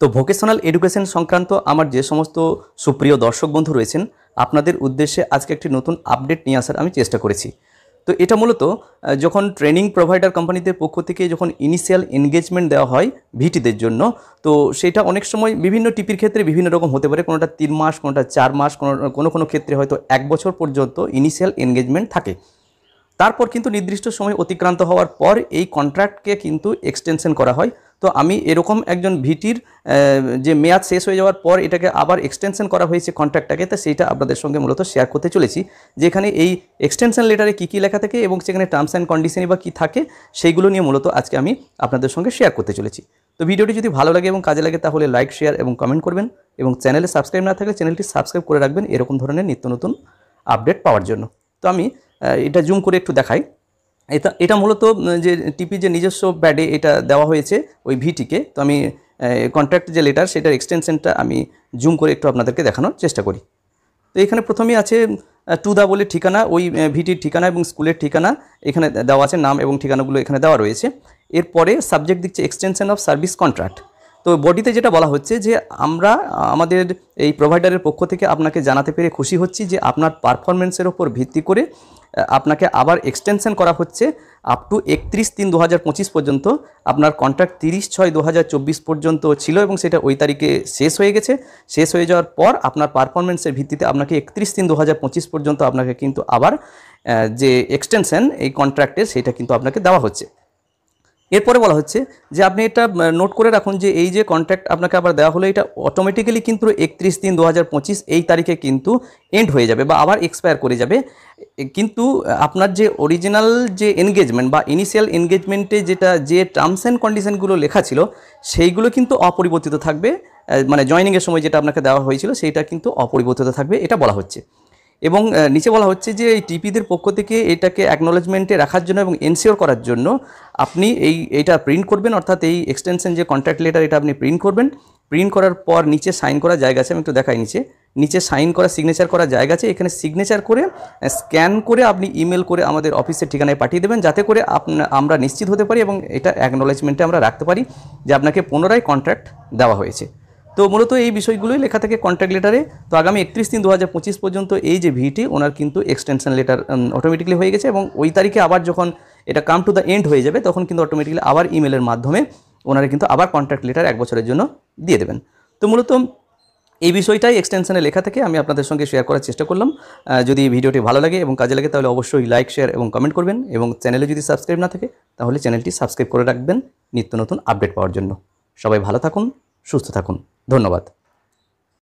তো vocational education সংক্রান্ত আমার যে সমস্ত সুপ্রিয় দর্শক বন্ধু রয়েছেন, আপনাদের উদ্দেশ্যে আজকে একটি নতুন আপডেট নিয়ে আসার আমি চেষ্টা করেছি। তো এটা মূলত যখন ট্রেনিং প্রোভাইডার কোম্পানিদের পক্ষ থেকে যখন ইনিশিয়াল এনগেজমেন্ট দেওয়া হয় ভিটিদের জন্য, তো সেটা অনেক সময় বিভিন্ন টিপির ক্ষেত্রে বিভিন্ন রকম হতে পারে। কোনোটা 3 মাস, কোনোটা 4 মাস, কোনো ক্ষেত্রে হয়তো 1 বছর পর্যন্ত ইনিশিয়াল এনগেজমেন্ট থাকে। তারপর কিন্তু নির্দিষ্ট সময় অতিক্রান্ত হওয়ার পর এই কন্ট্রাক্টকে কিন্তু এক্সটেনশন করা হয়। তো আমি এরকম একজন ভিটির যে মেয়াদ শেষ হয়ে যাওয়ার পর এটাকে আবার এক্সটেনশন করা হয়েছে কন্ট্রাক্টটাকে, তো সেইটা আপনাদের সঙ্গে মূলত শেয়ার করতে চলেছি। যেখানে এই এক্সটেনশন লেটারে কী কী লেখা থাকে এবং সেখানে টার্মস অ্যান্ড কন্ডিশনই বা কী থাকে, সেইগুলো নিয়ে মূলত আজকে আমি আপনাদের সঙ্গে শেয়ার করতে চলেছি। তো ভিডিওটি যদি ভালো লাগে এবং কাজে লাগে তাহলে লাইক, শেয়ার এবং কমেন্ট করবেন, এবং চ্যানেলে সাবস্ক্রাইব না থাকলে চ্যানেলটি সাবস্ক্রাইব করে রাখবেন এরকম ধরনের নিত্য নতুন আপডেট পাওয়ার জন্য। তো আমি এটা জুম করে একটু দেখাই। এটা মূলত যে টিপি যে নিজস্ব প্যাডে এটা দেওয়া হয়েছে ওই ভিটিকে। তো আমি কন্ট্রাক্ট যে লেটার সেটার এক্সটেনশনটা আমি জুম করে একটু আপনাদেরকে দেখানোর চেষ্টা করি। তো এখানে প্রথমেই আছে টু দা বলে ঠিকানা, ওই ভিটির ঠিকানা এবং স্কুলের ঠিকানা এখানে দেওয়া আছে, নাম এবং ঠিকানাগুলো এখানে দেওয়া রয়েছে। এরপরে সাবজেক্ট দিচ্ছে এক্সটেনশন অফ সার্ভিস কন্ট্রাক্ট। তো বডিতে যেটা বলা হচ্ছে যে আমরা আমাদের এই প্রোভাইডারের পক্ষ থেকে আপনাকে জানাতে পেরে খুশি হচ্ছি যে আপনার পারফরমেন্সের ওপর ভিত্তি করে আপনাকে আবার এক্সটেনশন করা হচ্ছে আপ টু 31/3/2025 পর্যন্ত। আপনার কন্ট্রাক্ট 30/6/2024 পর্যন্ত ছিল এবং সেটা ওই তারিখে শেষ হয়ে গেছে। শেষ হয়ে যাওয়ার পর আপনার পারফরমেন্সের ভিত্তিতে আপনাকে 31/3/2025 পর্যন্ত আপনাকে কিন্তু আবার যে এক্সটেনশন এই কন্ট্রাক্টের সেটা কিন্তু আপনাকে দেওয়া হচ্ছে। এরপরে বলা হচ্ছে যে আপনি এটা নোট করে রাখুন যে এই যে কন্ট্রাক্ট আপনাকে আবার দেওয়া হলো এটা অটোমেটিক্যালি কিন্তু 31/3/2025 এই তারিখে কিন্তু এন্ড হয়ে যাবে বা আবার এক্সপায়ার করে যাবে। কিন্তু আপনার যে অরিজিনাল যে এনগেজমেন্ট বা ইনিশিয়াল এনগেজমেন্টে যে টার্মস অ্যান্ড কন্ডিশনগুলো লেখা ছিল সেইগুলো কিন্তু অপরিবর্তিত থাকবে। মানে জয়নিংয়ের সময় যেটা আপনাকে দেওয়া হয়েছিল সেইটা কিন্তু অপরিবর্তিত থাকবে, এটা বলা হচ্ছে। এবং নিচে বলা হচ্ছে যে এই টিপিদের পক্ষ থেকে এটাকে অ্যাকনোলেজমেন্টে রাখার জন্য এবং এনশিওর করার জন্য আপনি এইটা প্রিন্ট করবেন, অর্থাৎ এই এক্সটেনশন যে কন্ট্রাক্ট লেটার এটা আপনি প্রিন্ট করবেন। প্রিন্ট করার পর নিচে সাইন করা জায়গা আছে, আমি একটু দেখাই। নিচে সাইন করা সিগনেচার করা জায়গা আছে, এখানে সিগনেচার করে স্ক্যান করে আপনি ইমেল করে আমাদের অফিসের ঠিকানায় পাঠিয়ে দেবেন, যাতে করে আমরা নিশ্চিত হতে পারি এবং এটা অ্যাকনোলেজমেন্টে আমরা রাখতে পারি যে আপনাকে পুনরায় কন্ট্রাক্ট দেওয়া হয়েছে। তো মূলত এই বিষয়গুলোই লেখা থাকে কন্ট্রাক্ট লেটারে। তো আগামী 31/3/2025 পর্যন্ত এই যে ভিটি ওনার কিন্তু এক্সটেনশন লেটার অটোমেটিক্যালি হয়ে গেছে, এবং ওই তারিখে আবার যখন এটা কাম টু দ্য এন্ড হয়ে যাবে তখন কিন্তু অটোমেটিক্যালি আবার ইমেলের মাধ্যমে ওনারা কিন্তু আবার কন্ট্রাক্ট লেটার 1 বছরের জন্য দিয়ে দেবেন। তো মূলত এই বিষয়টাই এক্সটেনশনে লেখা থাকে, আমি আপনাদের সঙ্গে শেয়ার করার চেষ্টা করলাম। যদি ভিডিওটি ভালো লাগে এবং কাজে লাগে তাহলে অবশ্যই লাইক, শেয়ার এবং কমেন্ট করবেন, এবং চ্যানেলে যদি সাবস্ক্রাইব না থাকে তাহলে চ্যানেলটি সাবস্ক্রাইব করে রাখবেন নিত্য নতুন আপডেট পাওয়ার জন্য। সবাই ভালো থাকুন, সুস্থ থাকুন, ধন্যবাদ।